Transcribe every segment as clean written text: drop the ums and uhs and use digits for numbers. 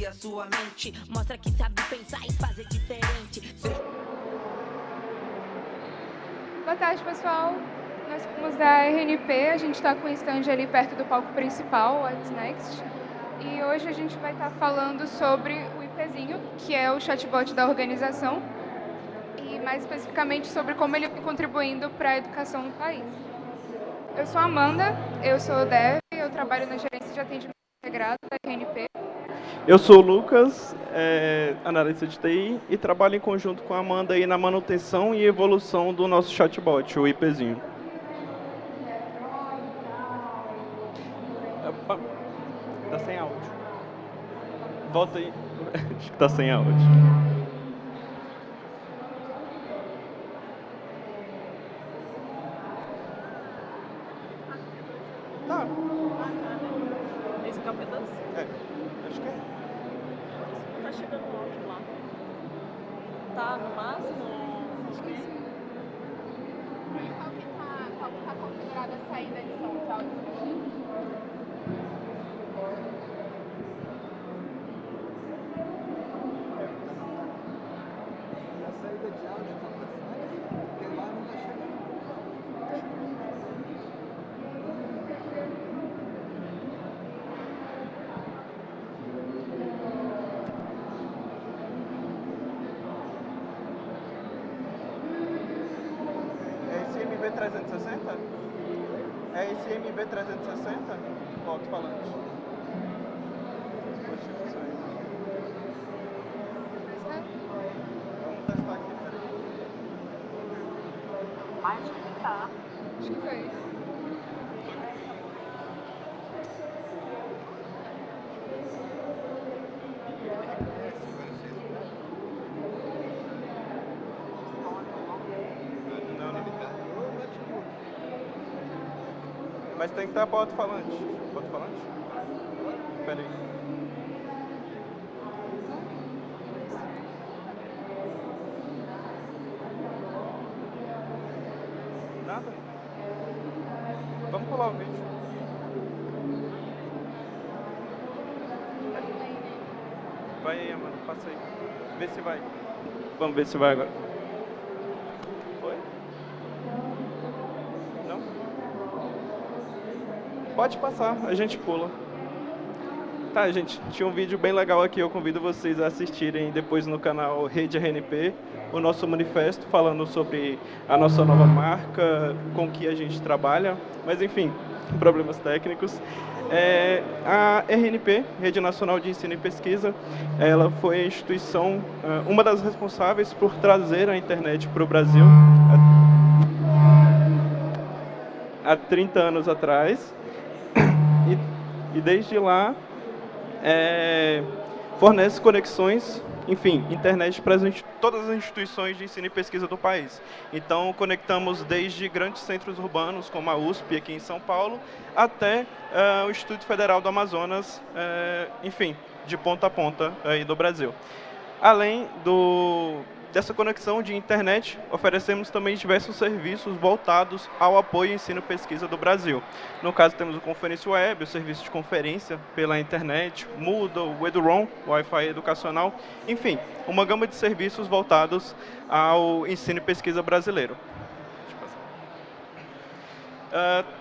amplia sua mente, mostra que sabe pensar e fazer diferente. Boa tarde, pessoal. Nós somos da RNP, a gente está com o stand ali perto do palco principal, What's Next. E hoje a gente vai estar falando sobre o IPzinho, que é o chatbot da organização, e mais especificamente sobre como ele vem contribuindo para a educação no país. Eu sou a Amanda, eu sou dev, eu trabalho na gerência de atendimento integrado da RNP. Eu sou o Lucas, analista de TI, e trabalho em conjunto com a Amanda aí na manutenção e evolução do nosso chatbot, o IPzinho. Opa, tá sem áudio. Volta aí. Acho que tá sem áudio. Tá. Esse aqui é o pedaço? Acho que é. Tá chegando o áudio lá. Tá no máximo? Acho que sim. Qual que tá configurada a saída de som de áudio de vocês? A saída de áudio tá passando, porque lá não tá chegando. É esse MV360? É esse MV360? O alto-falante. Dispositivo saiu. Vamos testar aqui, peraí. Acho que tá. Acho que foi. Não, não. Mas tem que estar para o alto-falante. Alto-falante? Peraí. Nada? Vamos pular o vídeo. Vai aí, Amanda, passa aí. Vê se vai. Vamos ver se vai agora. Foi? Não? Pode passar, a gente pula. Tá, gente, tinha um vídeo bem legal aqui, eu convido vocês a assistirem depois no canal Rede RNP, o nosso manifesto falando sobre a nossa nova marca, com que a gente trabalha, mas enfim, problemas técnicos. A RNP, Rede Nacional de Ensino e Pesquisa, ela foi a instituição, uma das responsáveis por trazer a internet para o Brasil há 30 anos atrás, e desde lá fornece conexões, enfim, internet para todas as instituições de ensino e pesquisa do país. Então, conectamos desde grandes centros urbanos, como a USP, aqui em São Paulo, até o Instituto Federal do Amazonas, enfim, de ponta a ponta aí do Brasil. Além dessa conexão de internet, oferecemos também diversos serviços voltados ao apoio ao ensino e pesquisa do Brasil. No caso, temos o Conferência Web, o serviço de conferência pela internet, Moodle, o EduROM, o Wi-Fi educacional, enfim, uma gama de serviços voltados ao ensino e pesquisa brasileiro.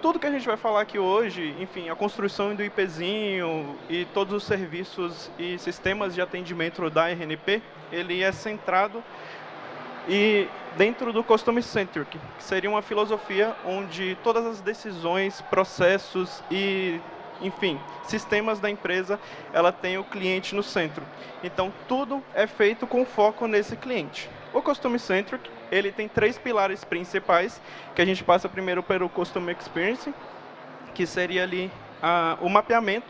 Tudo que a gente vai falar aqui hoje, enfim, a construção do IPzinho e todos os serviços e sistemas de atendimento da RNP, ele é centrado e dentro do Customer Centric, que seria uma filosofia onde todas as decisões, processos e, enfim, sistemas da empresa, ela tem o cliente no centro. Então, tudo é feito com foco nesse cliente. O Customer Centric, ele tem 3 pilares principais, que a gente passa primeiro pelo Customer Experience, que seria ali o mapeamento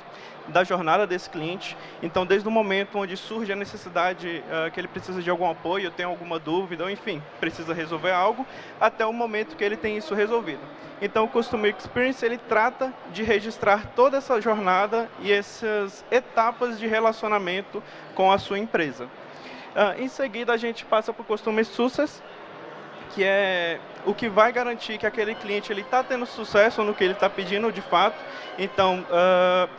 da jornada desse cliente. Então, desde o momento onde surge a necessidade que ele precisa de algum apoio, tem alguma dúvida, ou enfim, precisa resolver algo, até o momento que ele tem isso resolvido. Então, o Customer Experience, ele trata de registrar toda essa jornada e essas etapas de relacionamento com a sua empresa. Em seguida, a gente passa para o Customer Success, que é o que vai garantir que aquele cliente ele está tendo sucesso no que ele está pedindo de fato. Então,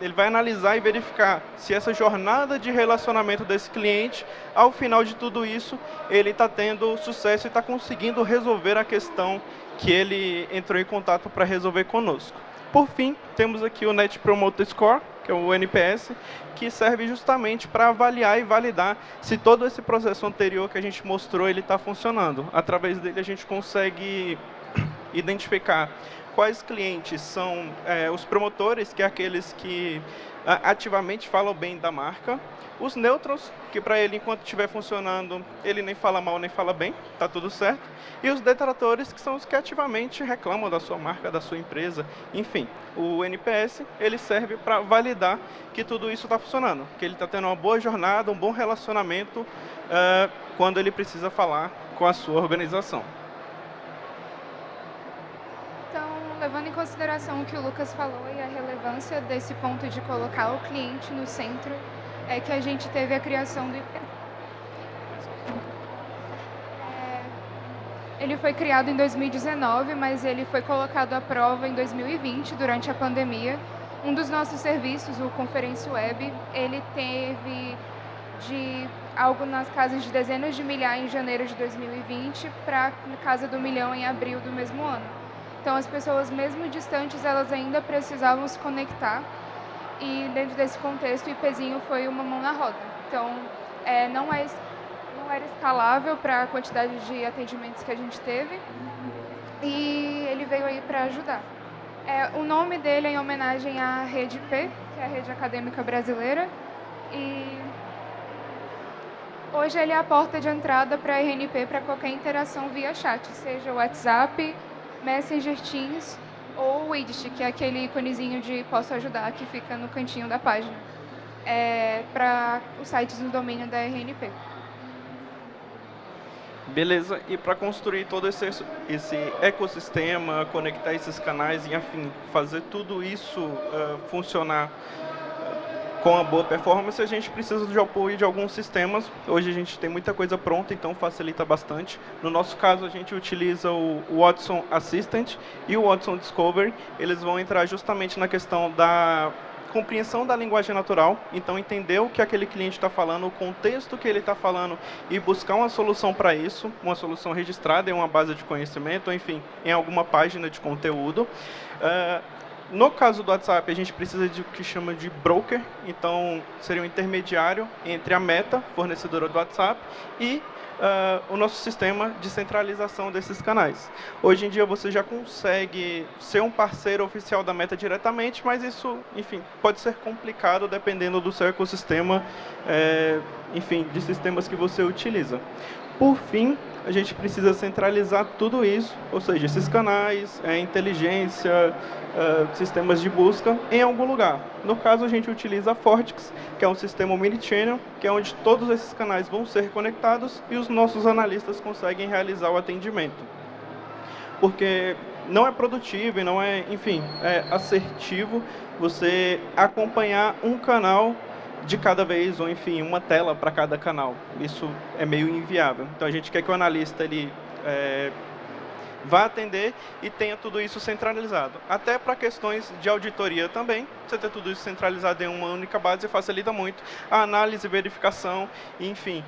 ele vai analisar e verificar se essa jornada de relacionamento desse cliente, ao final de tudo isso, ele está tendo sucesso e está conseguindo resolver a questão que ele entrou em contato para resolver conosco. Por fim, temos aqui o Net Promoter Score, que é o NPS, que serve justamente para avaliar e validar se todo esse processo anterior que a gente mostrou ele está funcionando. Através dele a gente consegue identificar quais clientes são os promotores, que é aqueles que ativamente falam bem da marca, os neutros, que para ele, enquanto estiver funcionando, ele nem fala mal nem fala bem, está tudo certo, e os detratores, que são os que ativamente reclamam da sua marca, da sua empresa. Enfim, o NPS ele serve para validar que tudo isso está funcionando, que ele está tendo uma boa jornada, um bom relacionamento quando ele precisa falar com a sua organização. Então, levando em consideração o que o Lucas falou e a relevância desse ponto de colocar o cliente no centro, é que a gente teve a criação do IP. Ele foi criado em 2019, mas ele foi colocado à prova em 2020, durante a pandemia. Um dos nossos serviços, o Conferência Web, ele teve de algo nas casas de dezenas de milhares em janeiro de 2020 para na casa do milhão em abril do mesmo ano. Então, as pessoas, mesmo distantes, elas ainda precisavam se conectar. E, dentro desse contexto, o IPzinho foi uma mão na roda. Então, não era escalável para a quantidade de atendimentos que a gente teve. E ele veio aí para ajudar. O nome dele é em homenagem à Rede IP, que é a Rede Acadêmica Brasileira. E hoje ele é a porta de entrada para a RNP para qualquer interação via chat, seja WhatsApp, Messenger, Teams ou o Widget, que é aquele íconezinho de posso ajudar que fica no cantinho da página, para os sites no domínio da RNP. Beleza, e para construir todo esse ecossistema, conectar esses canais e, enfim, fazer tudo isso funcionar com a boa performance, a gente precisa de apoio de alguns sistemas. Hoje a gente tem muita coisa pronta, então facilita bastante. No nosso caso, a gente utiliza o Watson Assistant e o Watson Discovery. Eles vão entrar justamente na questão da compreensão da linguagem natural, então entender o que aquele cliente está falando, o contexto que ele está falando e buscar uma solução para isso, uma solução registrada em uma base de conhecimento, ou, enfim, em alguma página de conteúdo. No caso do WhatsApp, a gente precisa de o que chama de broker, então seria um intermediário entre a Meta, fornecedora do WhatsApp, e o nosso sistema de centralização desses canais. Hoje em dia você já consegue ser um parceiro oficial da Meta diretamente, mas isso, enfim, pode ser complicado dependendo do seu ecossistema, enfim, de sistemas que você utiliza. Por fim, a gente precisa centralizar tudo isso, ou seja, esses canais, inteligência, sistemas de busca em algum lugar. No caso, a gente utiliza a Fortix, que é um sistema omnichannel, que é onde todos esses canais vão ser conectados e os nossos analistas conseguem realizar o atendimento. Porque não é produtivo e não é, enfim, assertivo você acompanhar um canal de cada vez, ou enfim, uma tela para cada canal. Isso é meio inviável. Então a gente quer que o analista ele, vá atender e tenha tudo isso centralizado. Até para questões de auditoria também, você ter tudo isso centralizado em uma única base facilita muito a análise, verificação e, enfim,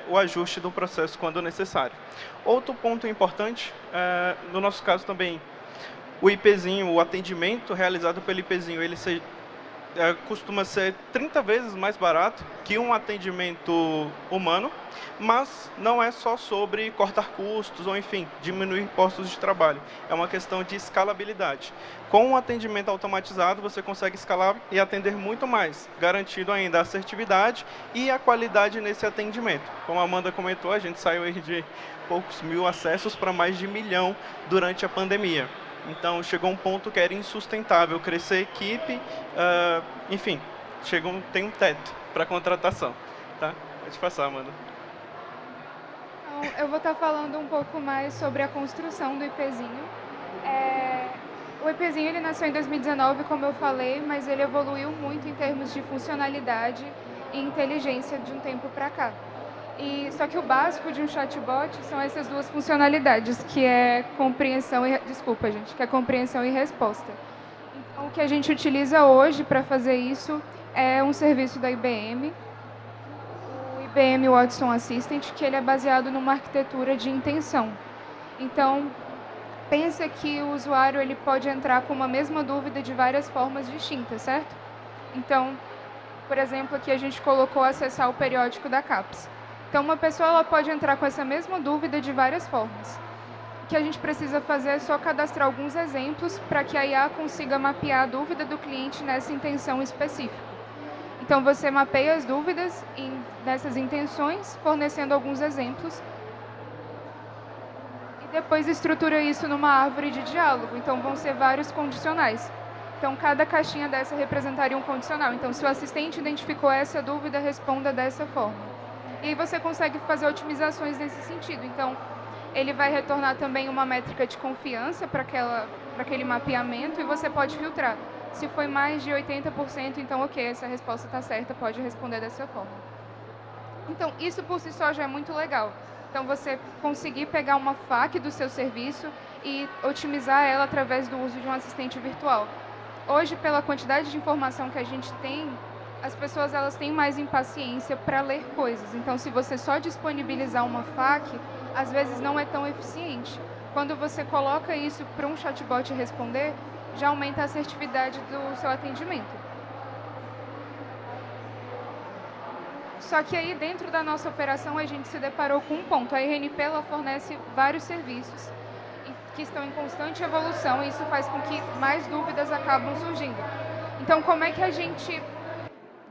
o ajuste do processo quando necessário. Outro ponto importante, no nosso caso também, o IPzinho, o atendimento realizado pelo IPzinho, ele costuma ser 30 vezes mais barato que um atendimento humano, mas não é só sobre cortar custos ou, enfim, diminuir postos de trabalho. É uma questão de escalabilidade. Com um atendimento automatizado, você consegue escalar e atender muito mais, garantindo ainda a assertividade e a qualidade nesse atendimento. Como a Amanda comentou, a gente saiu aí de poucos mil acessos para mais de 1 milhão durante a pandemia. Então, chegou um ponto que era insustentável crescer a equipe, enfim, tem um teto para contratação. Tá? Pode passar, Amanda. Então, eu vou estar falando um pouco mais sobre a construção do IPzinho. O IPzinho ele nasceu em 2019, como eu falei, mas ele evoluiu muito em termos de funcionalidade e inteligência de um tempo para cá. Só que o básico de um chatbot são essas duas funcionalidades, que é compreensão e desculpa, gente, que é compreensão e resposta. Então, o que a gente utiliza hoje para fazer isso é um serviço da IBM, o IBM Watson Assistant, que ele é baseado numa arquitetura de intenção. Então, pensa que o usuário ele pode entrar com uma mesma dúvida de várias formas distintas, certo? Então, por exemplo, aqui a gente colocou acessar o periódico da CAPES. Então, uma pessoa ela pode entrar com essa mesma dúvida de várias formas. O que a gente precisa fazer é só cadastrar alguns exemplos para que a IA consiga mapear a dúvida do cliente nessa intenção específica. Então, você mapeia as dúvidas nessas intenções, fornecendo alguns exemplos, e depois estrutura isso numa árvore de diálogo. Então, vão ser vários condicionais. Então, cada caixinha dessa representaria um condicional. Então, se o assistente identificou essa dúvida, responda dessa forma. E aí você consegue fazer otimizações nesse sentido. Então, ele vai retornar também uma métrica de confiança para aquele mapeamento e você pode filtrar. Se foi mais de 80%, então ok, essa resposta está certa, pode responder dessa forma. Então, isso por si só já é muito legal. Então, você conseguir pegar uma FAQ do seu serviço e otimizar ela através do uso de um assistente virtual. Hoje, pela quantidade de informação que a gente tem, as pessoas elas têm mais impaciência para ler coisas. Então, se você só disponibilizar uma FAQ, às vezes não é tão eficiente. Quando você coloca isso para um chatbot responder, já aumenta a assertividade do seu atendimento. Só que aí, dentro da nossa operação, a gente se deparou com um ponto. A RNP ela fornece vários serviços que estão em constante evolução e isso faz com que mais dúvidas acabam surgindo. Então, como é que a gente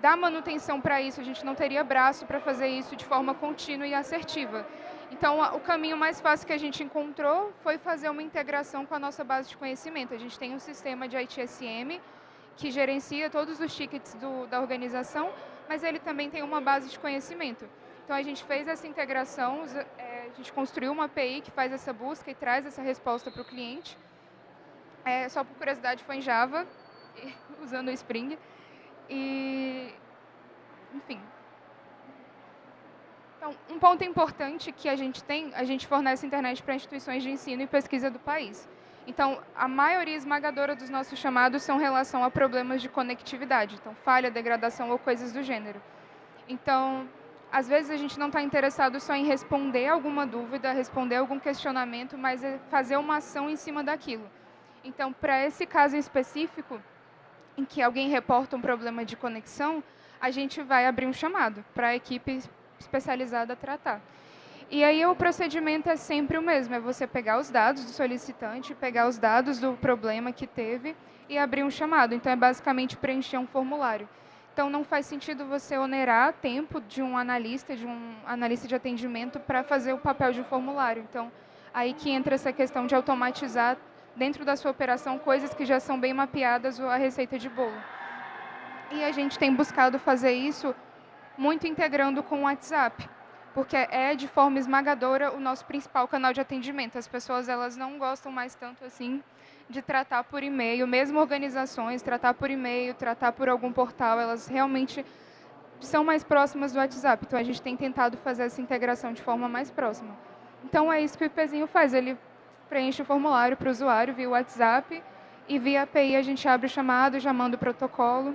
dá manutenção para isso? A gente não teria braço para fazer isso de forma contínua e assertiva. Então, o caminho mais fácil que a gente encontrou foi fazer uma integração com a nossa base de conhecimento. A gente tem um sistema de ITSM que gerencia todos os tickets da organização, mas ele também tem uma base de conhecimento. Então, a gente fez essa integração, a gente construiu uma API que faz essa busca e traz essa resposta para o cliente. Só por curiosidade, foi em Java, usando o Spring. Enfim. Então, um ponto importante que a gente fornece internet para instituições de ensino e pesquisa do país. Então, a maioria esmagadora dos nossos chamados são em relação a problemas de conectividade, então falha, degradação ou coisas do gênero. Então, às vezes a gente não está interessado só em responder alguma dúvida, responder algum questionamento, mas é fazer uma ação em cima daquilo. Então, para esse caso em específico, em que alguém reporta um problema de conexão, a gente vai abrir um chamado para a equipe especializada tratar. E aí o procedimento é sempre o mesmo, é você pegar os dados do solicitante, pegar os dados do problema que teve e abrir um chamado. Então, é basicamente preencher um formulário. Então, não faz sentido você onerar tempo de um analista de atendimento para fazer o papel de um formulário. Então, aí que entra essa questão de automatizar dentro da sua operação coisas que já são bem mapeadas, a receita de bolo. E a gente tem buscado fazer isso muito integrando com o WhatsApp, porque é de forma esmagadora o nosso principal canal de atendimento. As pessoas elas não gostam mais tanto assim de tratar por e-mail, mesmo organizações, tratar por e-mail, tratar por algum portal, elas realmente são mais próximas do WhatsApp. Então, a gente tem tentado fazer essa integração de forma mais próxima. Então, é isso que o IPzinho faz. Ele preenche o formulário para o usuário via WhatsApp e via API a gente abre o chamado, já manda o protocolo.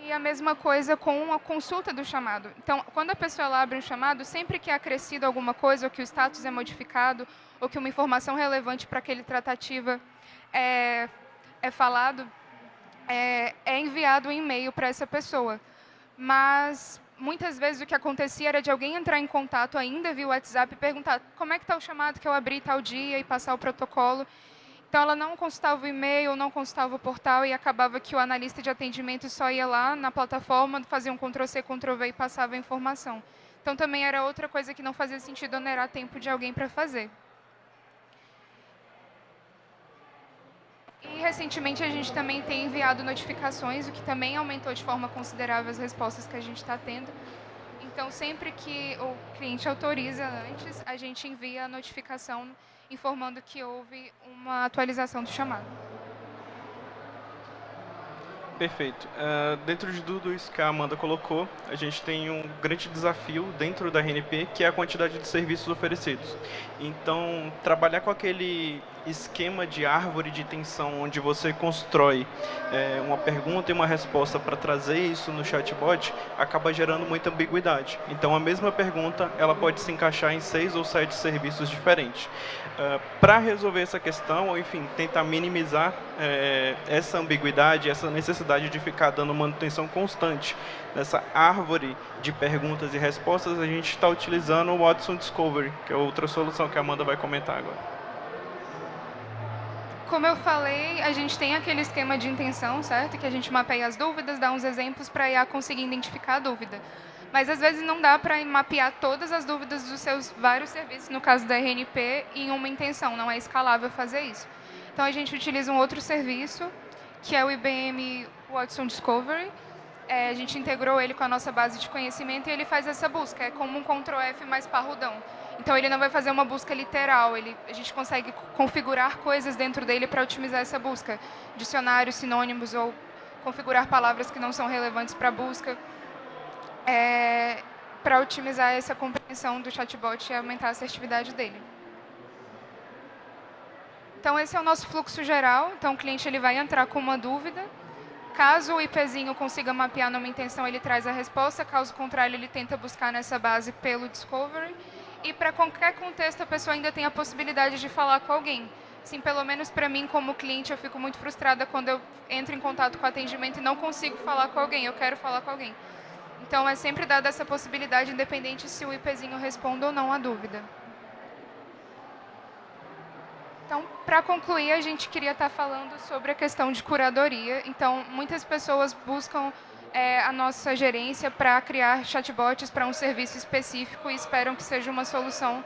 E a mesma coisa com a consulta do chamado. Então, quando a pessoa ela abre um chamado, sempre que é acrescido alguma coisa, ou que o status é modificado, ou que uma informação relevante para aquele tratativa é falado, é enviado um e-mail para essa pessoa. Mas, muitas vezes, o que acontecia era de alguém entrar em contato ainda via WhatsApp e perguntar como é que está o chamado que eu abri tal dia e passar o protocolo. Então, ela não consultava o e-mail, não consultava o portal e acabava que o analista de atendimento só ia lá na plataforma, fazia um Ctrl+C, Ctrl+V e passava a informação. Então, também era outra coisa que não fazia sentido onerar tempo de alguém para fazer. E, recentemente, a gente também tem enviado notificações, o que também aumentou de forma considerável as respostas que a gente está tendo. Então, sempre que o cliente autoriza antes, a gente envia a notificação informando que houve uma atualização do chamado. Perfeito. Dentro de tudo isso que a Amanda colocou, a gente tem um grande desafio dentro da RNP, que é a quantidade de serviços oferecidos. Então, trabalhar com aquele esquema de árvore de tensão, onde você constrói uma pergunta e uma resposta para trazer isso no chatbot, acaba gerando muita ambiguidade. Então, a mesma pergunta, ela pode se encaixar em 6 ou 7 serviços diferentes. Para resolver essa questão, ou enfim, tentar minimizar essa ambiguidade, essa necessidade de ficar dando manutenção constante nessa árvore de perguntas e respostas, a gente está utilizando o Watson Discovery, que é outra solução que a Amanda vai comentar agora. Como eu falei, a gente tem aquele esquema de intenção, certo? Que a gente mapeia as dúvidas, dá uns exemplos para a IA conseguir identificar a dúvida. Mas, às vezes, não dá para mapear todas as dúvidas dos seus vários serviços, no caso da RNP, em uma intenção. Não é escalável fazer isso. Então, a gente utiliza um outro serviço, que é o IBM Watson Discovery. A gente integrou ele com a nossa base de conhecimento e ele faz essa busca. É como um Ctrl+F mais parrudão. Então, ele não vai fazer uma busca literal. A gente consegue configurar coisas dentro dele para otimizar essa busca. Dicionários, sinônimos ou configurar palavras que não são relevantes para a busca. Para otimizar essa compreensão do chatbot e aumentar a assertividade dele. Então, esse é o nosso fluxo geral. Então, o cliente ele vai entrar com uma dúvida. Caso o IPzinho consiga mapear numa intenção, ele traz a resposta. Caso contrário, ele tenta buscar nessa base pelo Discovery. E para qualquer contexto, a pessoa ainda tem a possibilidade de falar com alguém. Sim, pelo menos para mim, como cliente, eu fico muito frustrada quando eu entro em contato com o atendimento e não consigo falar com alguém. Eu quero falar com alguém. Então, é sempre dada essa possibilidade, independente se o IPzinho responde ou não a dúvida. Então, para concluir, a gente queria estar falando sobre a questão de curadoria. Então, muitas pessoas buscam a nossa gerência para criar chatbots para um serviço específico e esperam que seja uma solução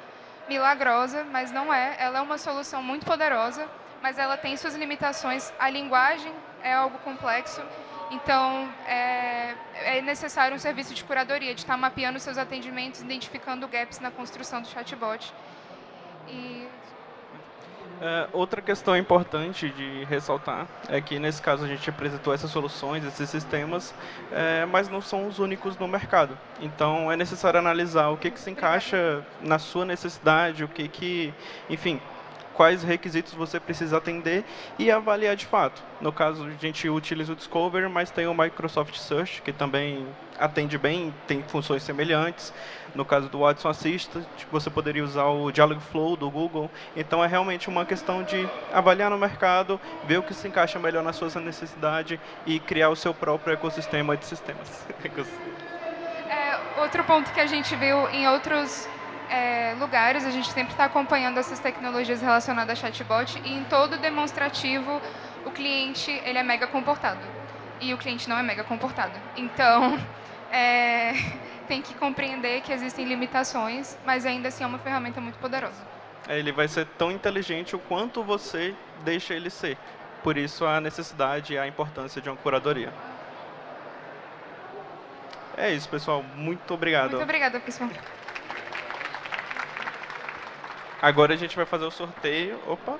milagrosa, mas não é. Ela é uma solução muito poderosa, mas ela tem suas limitações. A linguagem é algo complexo. Então, é necessário um serviço de curadoria, de estar mapeando seus atendimentos, identificando gaps na construção do chatbot. Outra questão importante de ressaltar é que, nesse caso, a gente apresentou essas soluções, esses sistemas, mas não são os únicos no mercado. Então, é necessário analisar o que se encaixa na sua necessidade, enfim, quais requisitos você precisa atender e avaliar de fato. No caso, a gente utiliza o Discovery, mas tem o Microsoft Search, que também atende bem, tem funções semelhantes. No caso do Watson Assistant, você poderia usar o Dialogflow do Google. Então, é realmente uma questão de avaliar no mercado, ver o que se encaixa melhor na sua necessidade e criar o seu próprio ecossistema de sistemas. Outro ponto que a gente viu em outros lugares, a gente sempre está acompanhando essas tecnologias relacionadas a chatbot e em todo demonstrativo o cliente ele é mega comportado e o cliente não é mega comportado. Então, tem que compreender que existem limitações, mas ainda assim é uma ferramenta muito poderosa. Ele vai ser tão inteligente o quanto você deixa ele ser. Por isso a necessidade e a importância de uma curadoria. É isso, pessoal. Muito obrigado. Muito obrigada, pessoal. Agora a gente vai fazer o sorteio. Opa!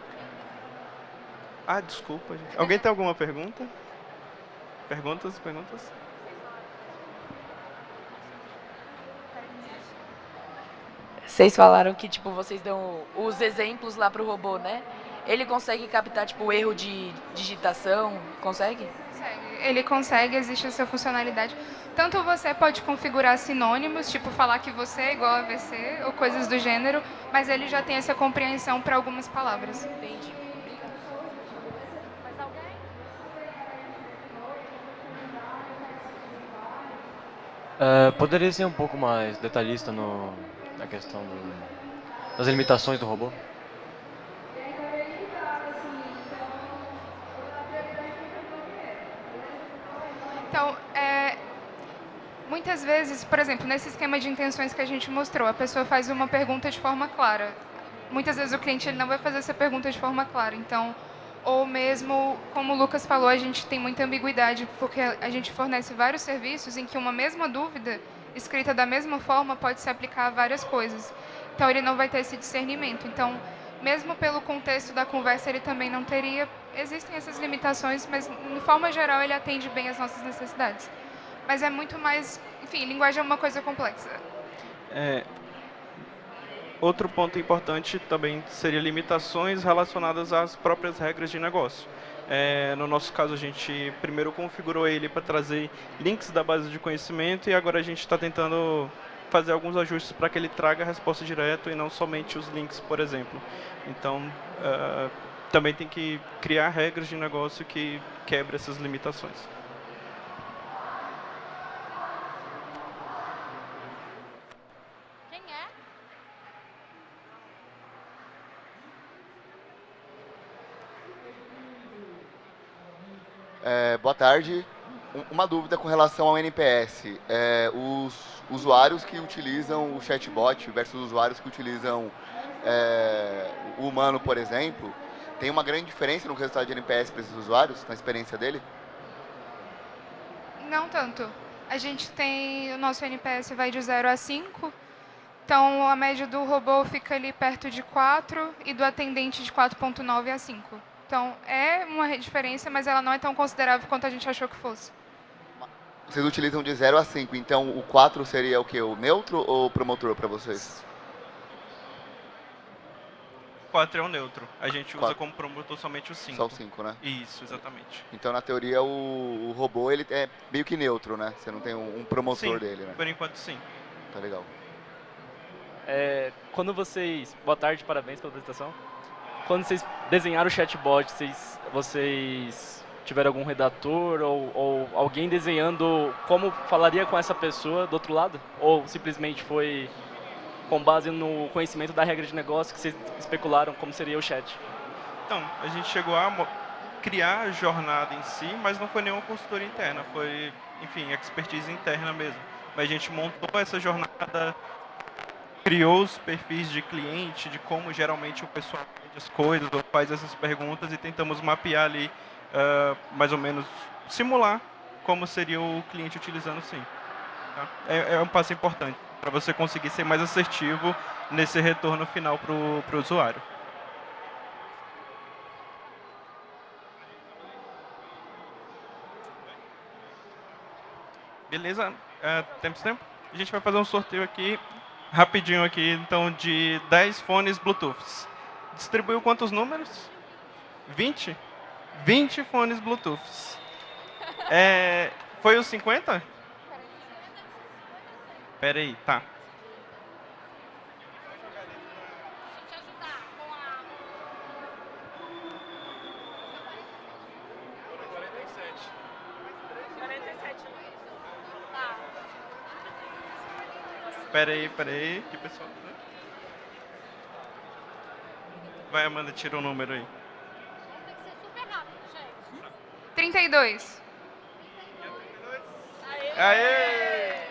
Desculpa, gente. Alguém tem alguma pergunta? Perguntas? Vocês falaram que, tipo, vocês dão os exemplos lá pro robô, né? Ele consegue captar, tipo, erro de digitação? Consegue? Ele consegue, existe essa funcionalidade. Tanto você pode configurar sinônimos, tipo falar que você é igual a você, ou coisas do gênero, mas ele já tem essa compreensão para algumas palavras. Entendi. Mais alguém? Poderia ser um pouco mais detalhista na questão das limitações do robô? Então, muitas vezes, por exemplo, nesse esquema de intenções que a gente mostrou, a pessoa faz uma pergunta de forma clara. Muitas vezes o cliente ele não vai fazer essa pergunta de forma clara. Então, ou mesmo, como o Lucas falou, a gente tem muita ambiguidade, porque a gente fornece vários serviços em que uma mesma dúvida, escrita da mesma forma, pode se aplicar a várias coisas. Então, ele não vai ter esse discernimento. Então, mesmo pelo contexto da conversa, ele também não teria existem essas limitações, mas de forma geral ele atende bem às nossas necessidades. Mas é muito mais, enfim, linguagem é uma coisa complexa. Outro ponto importante também seria limitações relacionadas às próprias regras de negócio. No nosso caso, a gente primeiro configurou ele para trazer links da base de conhecimento e agora a gente está tentando fazer alguns ajustes para que ele traga a resposta direto e não somente os links, por exemplo. Então, também tem que criar regras de negócio que quebrem essas limitações. Quem é? Boa tarde. Uma dúvida com relação ao NPS. Os usuários que utilizam o chatbot versus usuários que utilizam o humano, por exemplo, tem uma grande diferença no resultado de NPS para esses usuários, na experiência dele? Não tanto. A gente tem, o nosso NPS vai de 0 a 5, então a média do robô fica ali perto de 4 e do atendente de 4,9 a 5. Então é uma diferença, mas ela não é tão considerável quanto a gente achou que fosse. Vocês utilizam de 0 a 5, então o 4 seria o quê? O neutro ou o promotor para vocês? 4 é o neutro. A gente usa 4. como promotor somente o 5. Só o 5, né? Isso, exatamente. Então, na teoria, o robô ele é meio que neutro, né? Você não tem um promotor Sim, dele, né? por enquanto sim. Tá legal. Quando vocês... Boa tarde, parabéns pela apresentação. Quando vocês desenharam o chatbot, vocês tiveram algum redator ou alguém desenhando como falaria com essa pessoa do outro lado? Ou simplesmente foi com base no conhecimento da regra de negócio que vocês especularam como seria o chat? Então, a gente chegou a criar a jornada em si, mas não foi nenhuma consultoria interna, foi, enfim, expertise interna mesmo. Mas a gente montou essa jornada, criou os perfis de cliente, de como geralmente o pessoal pede as coisas ou faz essas perguntas e tentamos mapear ali, mais ou menos, simular como seria o cliente utilizando sim. Tá? É um passo importante para você conseguir ser mais assertivo nesse retorno final para o usuário. Beleza? Temos tempo? A gente vai fazer um sorteio aqui, rapidinho aqui, então, de 10 fones Bluetooth. Distribuiu quantos números? 20? 20 fones Bluetooth. Foi os 50? Pera aí, tá. Deixa eu te ajudar com a... 47. Tá. Pera aí, que pessoal. Vai, Amanda, tira o número aí. Tem que ser super rápido, gente. 32. Aê!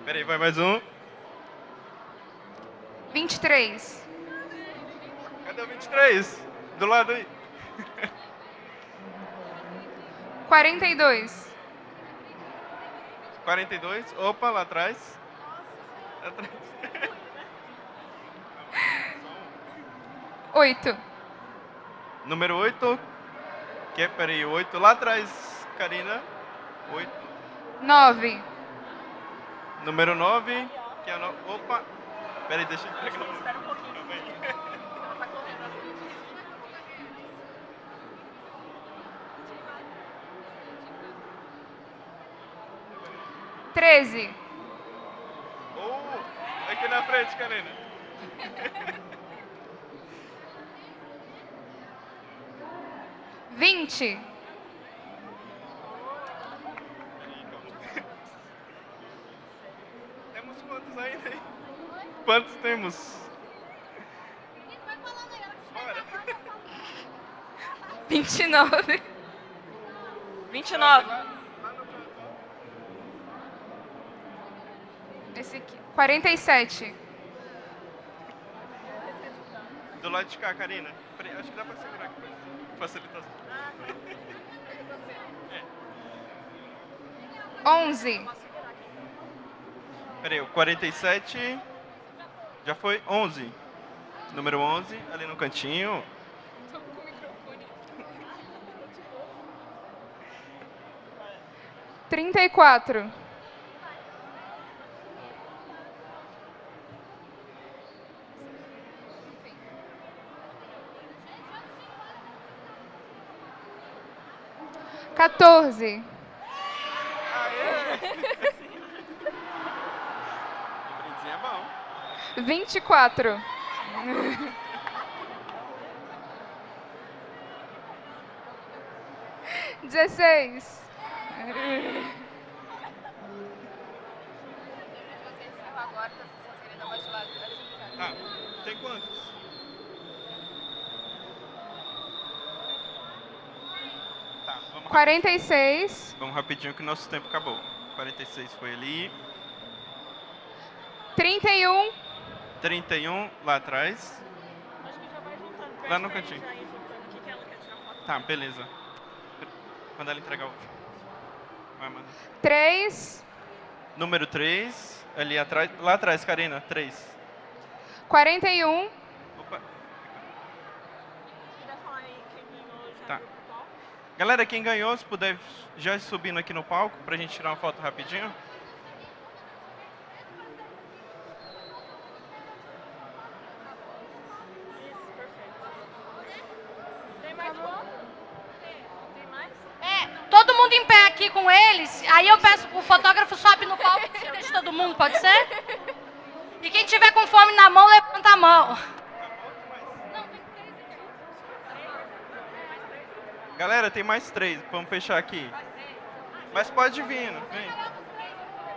Pera aí, vai mais um. 23. Cadê o 23? Do lado aí. 42. 42. Opa, lá atrás. Lá atrás. 8. Número 8. Pera aí, 8. Lá atrás, Karina. 8. 9. Número 9. Que é a Opa. Pera aí, deixa eu pegar. Espera um pouquinho. Calma aí. Ela tá correndo à frente. 13. Aqui na frente, Karina. 20. Temos quantos ainda aí? Quantos temos? Bora. 29. 29. Esse aqui. 47. Do lado de cá, Karina. Peraí, acho que dá pra segurar aqui pra facilitação. 11. Peraí, o 47 já foi 11. Número 11, ali no cantinho. 34. 14. O brindezinho é bom. 24. 16. Tá, tem quantos? Tá, vamos 46. Vamos rapidinho que o nosso tempo acabou. 46 foi ali. 31. 31 lá atrás. Acho que já vai juntando. Lá no cantinho. Já ir juntando o que que ela quer tirar foto. Tá, beleza. Quando ela entregar o último. Vai, manda. 3. Número 3, ali atrás. Lá atrás, Karina. 3. 41. Opa. Se quiser falar aí quem ganhou já Tá. no palco. Galera, quem ganhou, se puder já ir subindo aqui no palco pra gente tirar uma foto rapidinho. Isso, perfeito. Tem mais foto? Tem mais? Todo mundo em pé aqui com eles, aí eu peço, o fotógrafo sobe no palco e deixa todo mundo, pode ser? E quem tiver com fome na mão, levanta a mão. Galera, tem mais 3. Vamos fechar aqui. Mas pode vir, vem.